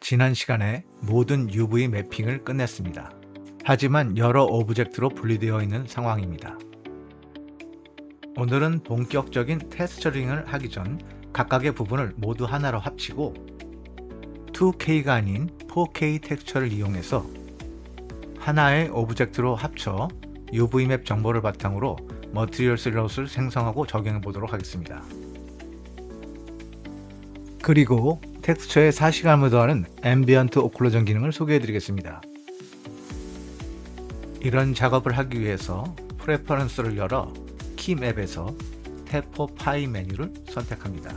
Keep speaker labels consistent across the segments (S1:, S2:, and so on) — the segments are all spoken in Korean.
S1: 지난 시간에 모든 UV 매핑을 끝냈습니다. 하지만 여러 오브젝트로 분리되어 있는 상황입니다. 오늘은 본격적인 텍스처링을 하기 전 각각의 부분을 모두 하나로 합치고 2K가 아닌 4K 텍스처를 이용해서 하나의 오브젝트로 합쳐 UV맵 정보를 바탕으로 머티리얼 슬롯을 생성하고 적용해 보도록 하겠습니다. 그리고 텍스처에 4시간을 더하는 앰비언트 오클루전 기능을 소개해 드리겠습니다. 이런 작업을 하기 위해서 프레퍼런스를 열어 키맵에서 탭 포 파이 메뉴를 선택합니다.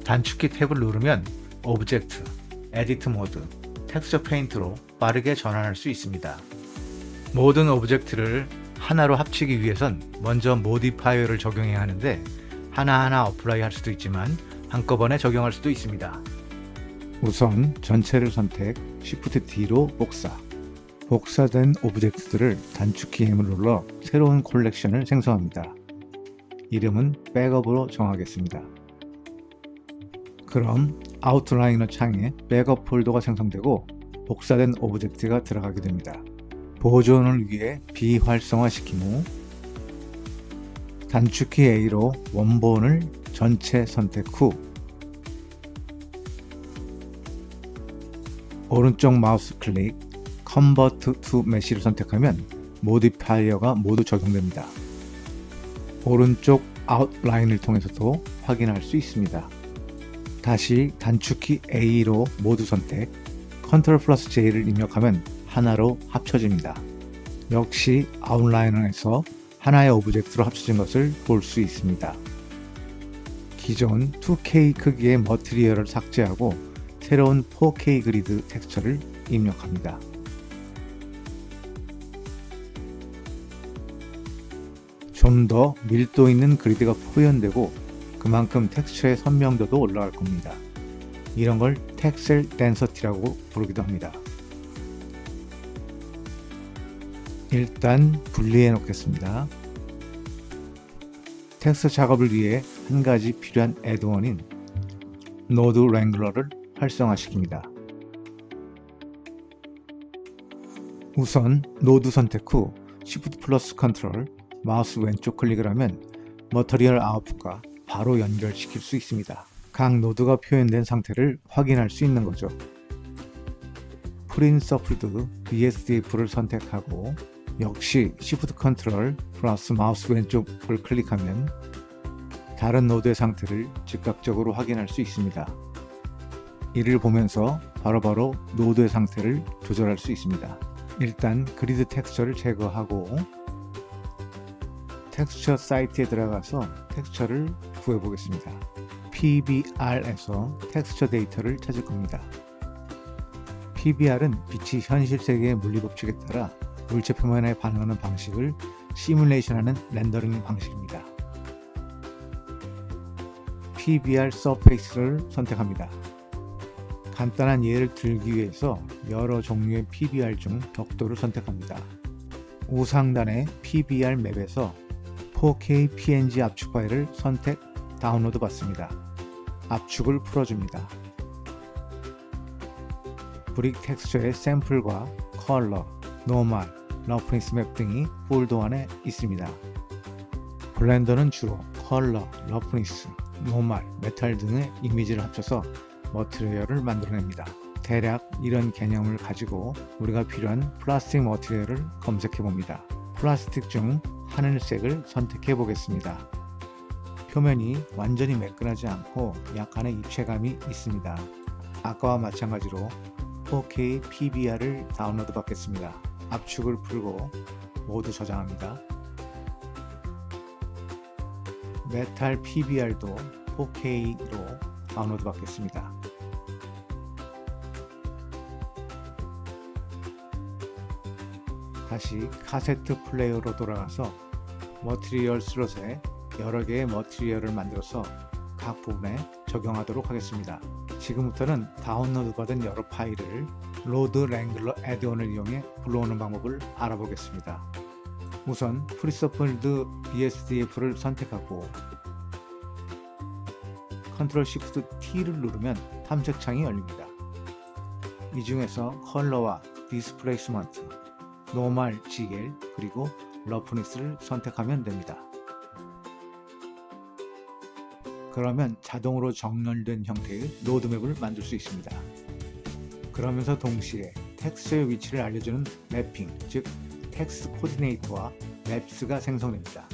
S1: 단축키 탭을 누르면 오브젝트, 에디트 모드, 텍스처 페인트로 빠르게 전환할 수 있습니다. 모든 오브젝트를 하나로 합치기 위해선 먼저 모디파이어를 적용해야 하는데 하나하나 어플라이 할 수도 있지만 한꺼번에 적용할 수도 있습니다. 우선 전체를 선택, Shift D로 복사. 복사된 오브젝트들을 단축키 M을 눌러 새로운 콜렉션을 생성합니다. 이름은 백업으로 정하겠습니다. 그럼 아웃라이너 창에 백업 폴더가 생성되고 복사된 오브젝트가 들어가게 됩니다. 보존을 위해 비활성화시킨 후 단축키 A로 원본을 전체 선택 후 오른쪽 마우스 클릭 Convert to Mesh를 선택하면 모디파이어가 모두 적용됩니다. 오른쪽 아웃라인을 통해서도 확인할 수 있습니다. 다시 단축키 A로 모두 선택 Ctrl 플러스 J를 입력하면 하나로 합쳐집니다. 역시 아웃라이너에서 하나의 오브젝트로 합쳐진 것을 볼 수 있습니다. 기존 2K 크기의 머티리얼을 삭제하고 새로운 4K 그리드 텍스처를 입력합니다. 좀 더 밀도 있는 그리드가 표현되고 그만큼 텍스처의 선명도도 올라갈 겁니다. 이런 걸 텍셀 덴서티라고 부르기도 합니다. 일단 분리해 놓겠습니다. 텍스처 작업을 위해 한 가지 필요한 애드원인 노드 랭글러를 활성화시킵니다. 우선 노드 선택 후 Shift 플러스 컨트롤 마우스 왼쪽 클릭을 하면 머티리얼 아웃풋과 바로 연결시킬 수 있습니다. 각 노드가 표현된 상태를 확인할 수 있는 거죠. 프린서플드 BSDF를 선택하고 역시 Shift 컨트롤 플러스 마우스 왼쪽을 클릭하면 다른 노드의 상태를 즉각적으로 확인할 수 있습니다. 이를 보면서 바로바로 노드의 상태를 조절할 수 있습니다. 일단 그리드 텍스처를 제거하고 텍스처 사이트에 들어가서 텍스처를 구해 보겠습니다. PBR에서 텍스처 데이터를 찾을 겁니다. PBR은 빛이 현실 세계의 물리법칙에 따라 물체 표면에 반응하는 방식을 시뮬레이션하는 렌더링 방식입니다. PBR 서페이스를 선택합니다. 간단한 예를 들기 위해서 여러 종류의 PBR 중 격도를 선택합니다. 우상단의 PBR 맵에서 4K PNG 압축 파일을 선택 다운로드 받습니다. 압축을 풀어줍니다. 브릭 텍스처의 샘플과 컬러, 노멀, 러프니스 맵 등이 폴더 안에 있습니다. 블렌더는 주로 컬러, 러프니스, 노멀, 메탈 등의 이미지를 합쳐서 머티리얼을 만들어냅니다. 대략 이런 개념을 가지고 우리가 필요한 플라스틱 머티리얼을 검색해 봅니다. 플라스틱 중 하늘색을 선택해 보겠습니다. 표면이 완전히 매끈하지 않고 약간의 입체감이 있습니다. 아까와 마찬가지로 4K PBR을 다운로드 받겠습니다. 압축을 풀고 모두 저장합니다. 메탈 PBR도 4K로 다운로드 받겠습니다. 다시 카세트 플레이어로 돌아가서 머티리얼 슬롯에 여러 개의 머티리얼을 만들어서 각 부분에 적용하도록 하겠습니다. 지금부터는 다운로드 받은 여러 파일을 로드 랭글러 애드온을 이용해 불러오는 방법을 알아보겠습니다. 우선 프리서플드 BSDF를 선택하고 Ctrl Shift T를 누르면 탐색창이 열립니다. 이 중에서 컬러와 디스플레이스먼트, 노멀 GL 그리고 러프니스를 선택하면 됩니다. 그러면 자동으로 정렬된 형태의 로드맵을 만들 수 있습니다. 그러면서 동시에 텍스트의 위치를 알려주는 매핑, 즉 텍스트 코디네이터와 맵스가 생성됩니다.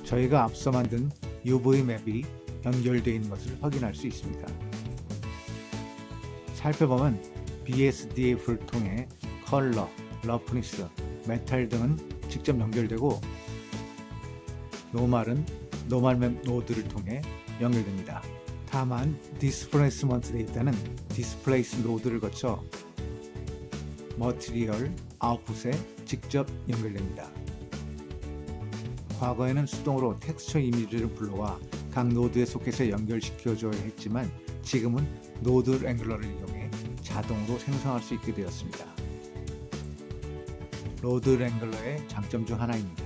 S1: 저희가 앞서 만든 UV 맵이 연결되어 있는 것을 확인할 수 있습니다. 살펴보면 BSDF를 통해 컬러, 러프니스, 메탈 등은 직접 연결되고 노멀맵 노드를 통해 연결됩니다. 다만 디스플레이스먼트 데이터는 디스플레이스 노드를 거쳐 머티리얼 아웃풋에 직접 연결됩니다. 과거에는 수동으로 텍스처 이미지를 불러와 각 노드의 소켓에 연결시켜줘야 했지만 지금은 노드 랭글러를 이용해 자동으로 생성할 수 있게 되었습니다. 로드 랭글러의 장점 중 하나입니다.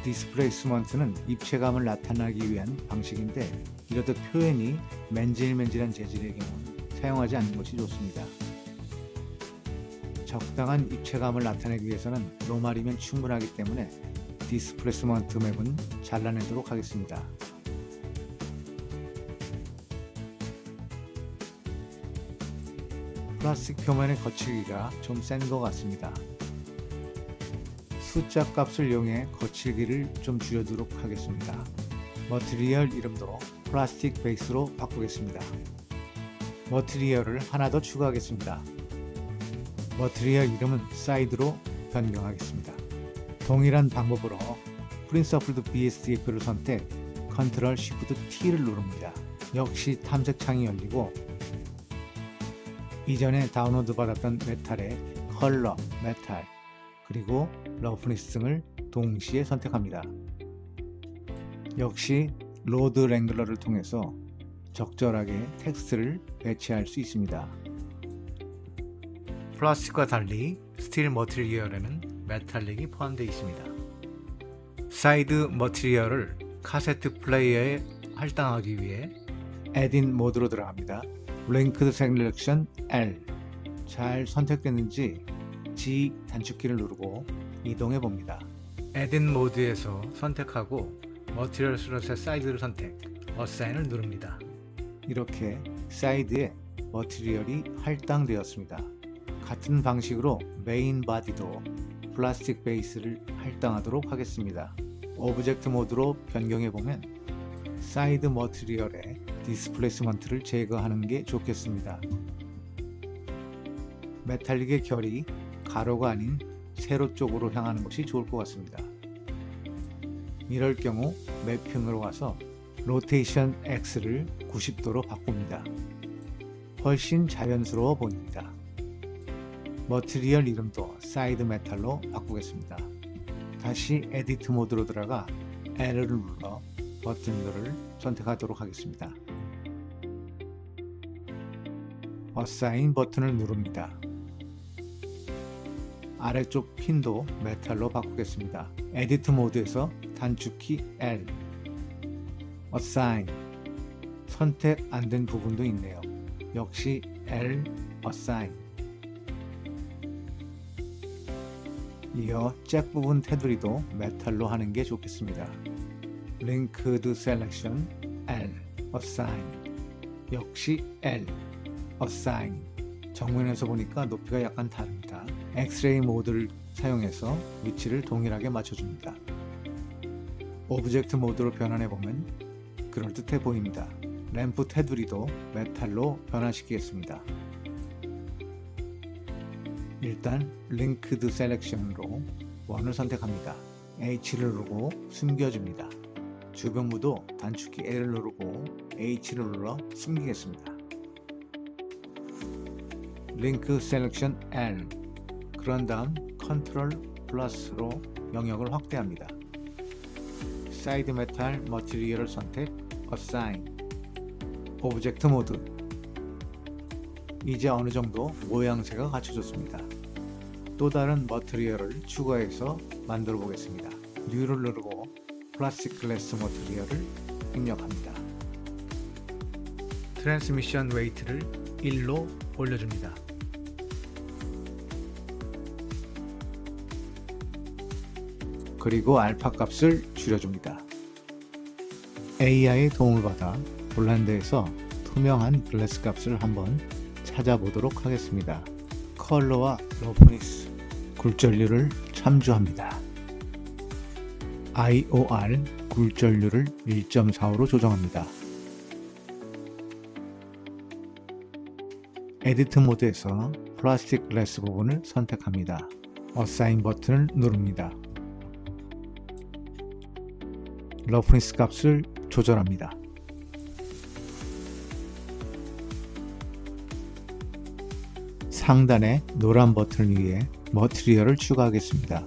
S1: 디스플레이스먼트는 입체감을 나타내기 위한 방식인데 이렇듯 표현이 맨질맨질한 재질의 경우는 사용하지 않는 것이 좋습니다. 적당한 입체감을 나타내기 위해서는 노멀이면 충분하기 때문에 디스플레이스먼트 맵은 잘라내도록 하겠습니다. 플라스틱 표면의 거칠기가 좀 센 것 같습니다. 숫자 값을 이용해 거칠기를 좀 줄여두도록 하겠습니다. 머티리얼 이름도 플라스틱 베이스로 바꾸겠습니다. 머티리얼을 하나 더 추가하겠습니다. 머티리얼 이름은 사이드로 변경하겠습니다. 동일한 방법으로 프린서플드 BSDF를 선택, 컨트롤 쉬프트 T를 누릅니다. 역시 탐색창이 열리고 이전에 다운로드 받았던 메탈의 컬러, 메탈, 그리고 러프니스 등을 동시에 선택합니다. 역시 로드 랭글러를 통해서 적절하게 텍스트를 배치할 수 있습니다. 플라스틱과 달리 스틸 머티리얼에는 메탈릭이 포함되어 있습니다. 사이드 머티리얼을 카세트 플레이어에 할당하기 위해 에딘 모드로 들어갑니다. 링크드 셀렉션 L 잘 선택됐는지 G 단축키를 누르고 이동해 봅니다. 에딘 모드에서 선택하고 머티리얼 슬롯의 사이드를 선택, 어사인을 누릅니다. 이렇게 사이드에 머티리얼이 할당되었습니다. 같은 방식으로 메인 바디도 플라스틱 베이스를 할당하도록 하겠습니다. 오브젝트 모드로 변경해 보면 사이드 머티리얼의 디스플레이스먼트를 제거하는 게 좋겠습니다. 메탈릭의 결이 가로가 아닌 세로 쪽으로 향하는 것이 좋을 것 같습니다. 이럴 경우 매핑으로 가서 로테이션 X를 90도로 바꿉니다. 훨씬 자연스러워 보입니다. 머티리얼 이름도 사이드 메탈로 바꾸겠습니다. 다시 에디트 모드로 들어가 L을 눌러 버튼들을 선택하도록 하겠습니다. 어사인 버튼을 누릅니다. 아래쪽 핀도 메탈로 바꾸겠습니다. 에디트 모드에서 단축키 L, 어사인, 선택 안 된 부분도 있네요. 역시 L, 어사인. 이어 잭 부분 테두리도 메탈로 하는 게 좋겠습니다. 링크드 셀렉션 L, 어사인. 역시 L, 어사인. 정면에서 보니까 높이가 약간 다릅니다. 엑스레이 모드를 사용해서 위치를 동일하게 맞춰줍니다. 오브젝트 모드로 변환해 보면 그럴듯해 보입니다. 램프 테두리도 메탈로 변환시키겠습니다. 일단 링크드 셀렉션으로 원을 선택합니다. H를 누르고 숨겨줍니다. 주변부도 단축키 L을 누르고 H를 눌러 숨기겠습니다. 링크 셀렉션 L, 그런 다음 컨트롤 플러스로 영역을 확대합니다. 사이드 메탈 머티리얼을 선택, 어사인, 오브젝트 모드. 이제 어느 정도 모양새가 갖춰졌습니다. 또 다른 머티리얼을 추가해서 만들어 보겠습니다. 뉴를 누르고 플라스틱 글래스 머티리얼을 입력합니다. 트랜스미션 웨이트를 1로 올려줍니다. 그리고 알파 값을 줄여줍니다. AI의 도움을 받아 볼란드에서 투명한 글래스 값을 한번 찾아보도록 하겠습니다. 컬러와 러프니스, 굴절률을 참조합니다. IOR 굴절률을 1.45로 조정합니다. 에디트 모드에서 플라스틱 글래스 부분을 선택합니다. 어사인 버튼을 누릅니다. 러프니스 값을 조절합니다. 상단의 노란 버튼을 위해 머티리얼을 추가하겠습니다.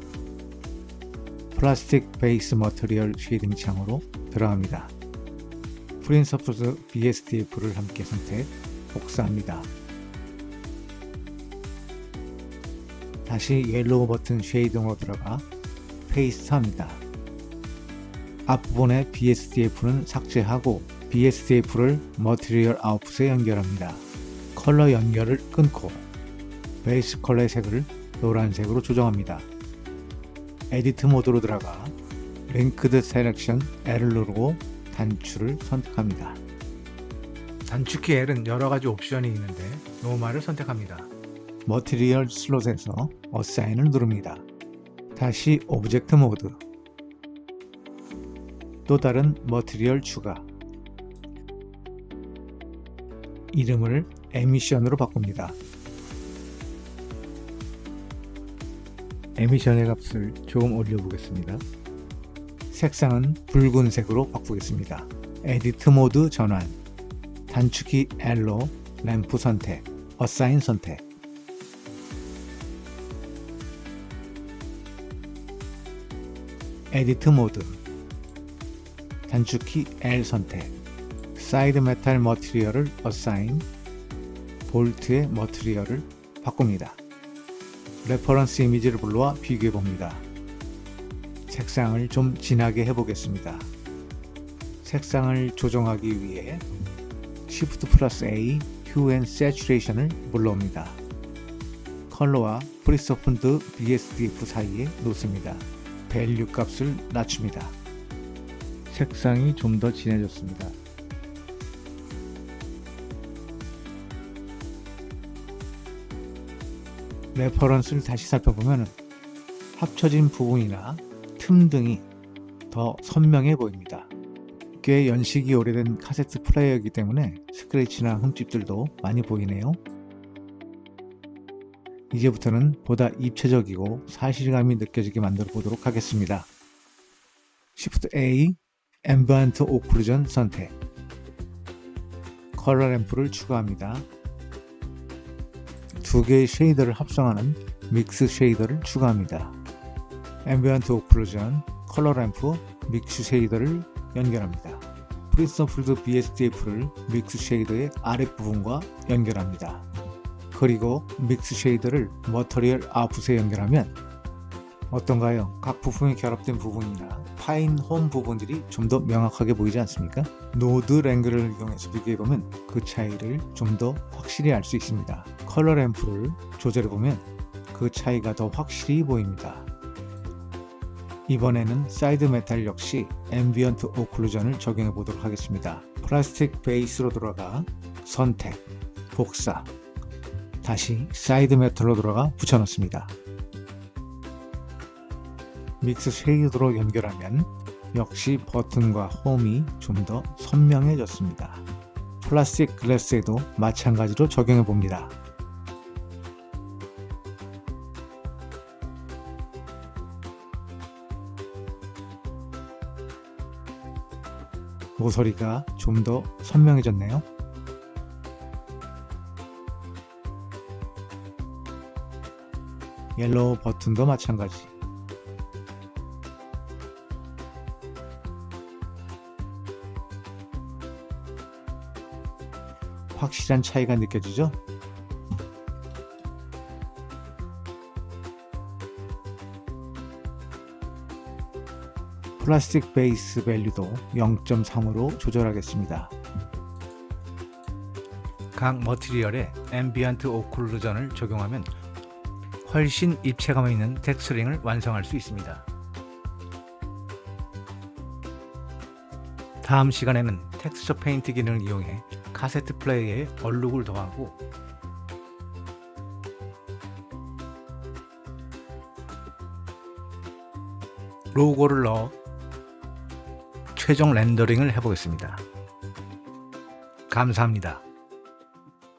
S1: 플라스틱 베이스 머티리얼 쉐이딩 창으로 들어갑니다. 프린 서프스 BSDF를 함께 선택, 복사합니다. 다시 옐로우 버튼 쉐이딩으로 들어가 페이스트합니다. 앞부분의 BSDF는 삭제하고 BSDF를 머티리얼 아웃풋에 연결합니다. 컬러 연결을 끊고 베이스 컬러의 색을 노란색으로 조정합니다. 에디트 모드로 들어가 링크드 셀렉션 L을 누르고 단추를 선택합니다. 단축키 L은 여러가지 옵션이 있는데 노멀을 선택합니다. 머티리얼 슬롯에서 어사인을 누릅니다. 다시 오브젝트 모드, 또 다른 머티리얼 추가, 이름을 에미션으로 바꿉니다. 에미션의 값을 조금 올려보겠습니다. 색상은 붉은색으로 바꾸겠습니다. 에디트 모드 전환, 단축키 L로 램프 선택, 어사인 선택, 에디트 모드, 단축키 L 선택, 사이드 메탈 머티리얼을 어사인, 볼트의 머티리얼을 바꿉니다. 레퍼런스 이미지를 불러와 비교해 봅니다. 색상을 좀 진하게 해보겠습니다. 색상을 조정하기 위해 Shift 플러스 A, Hue and Saturation을 불러옵니다. 컬러와 프리서픈드 BSDF 사이에 놓습니다. 밸류 값을 낮춥니다. 색상이 좀 더 진해졌습니다. 레퍼런스를 다시 살펴보면 합쳐진 부분이나 틈 등이 더 선명해 보입니다. 꽤 연식이 오래된 카세트 플레이어이기 때문에 스크래치나 흠집들도 많이 보이네요. 이제부터는 보다 입체적이고 사실감이 느껴지게 만들어 보도록 하겠습니다. Shift A, Ambient Occlusion 선택, 컬러 램프를 추가합니다. 두 개의 쉐이더를 합성하는 믹스 쉐이더를 추가합니다. Ambient Occlusion, 컬러 램프, 믹스 쉐이더를 연결합니다. 프리서플드 BSDF를 믹스 쉐이더의 아랫부분과 연결합니다. 그리고 믹스 쉐이더를 머티리얼 아웃풋에 연결하면 어떤가요? 각 부품이 결합된 부분이나 파인 홈 부분들이 좀 더 명확하게 보이지 않습니까? 노드 랭글을 이용해서 비교해보면 그 차이를 좀 더 확실히 알 수 있습니다. 컬러 램프를 조절해보면 그 차이가 더 확실히 보입니다. 이번에는 사이드 메탈 역시 앰비언트 오클루전을 적용해 보도록 하겠습니다. 플라스틱 베이스로 들어가 선택, 복사, 다시 사이드 메탈로 들어가 붙여넣습니다. 믹스 쉐이드로 연결하면 역시 버튼과 홈이 좀 더 선명해졌습니다. 플라스틱 글래스에도 마찬가지로 적용해 봅니다. 모서리가 좀 더 선명해졌네요. 옐로우 버튼도 마찬가지. 확실한 차이가 느껴지죠? 플라스틱 베이스 밸류도 0.3으로 조절하겠습니다. 각 머티리얼에 앰비언트 오클루전을 적용하면 훨씬 입체감 있는 텍스처링을 완성할 수 있습니다. 다음 시간에는 텍스처 페인트 기능을 이용해 카세트 플레이어에 얼룩을 더하고 로고를 넣어 최종 렌더링을 해보겠습니다. 감사합니다.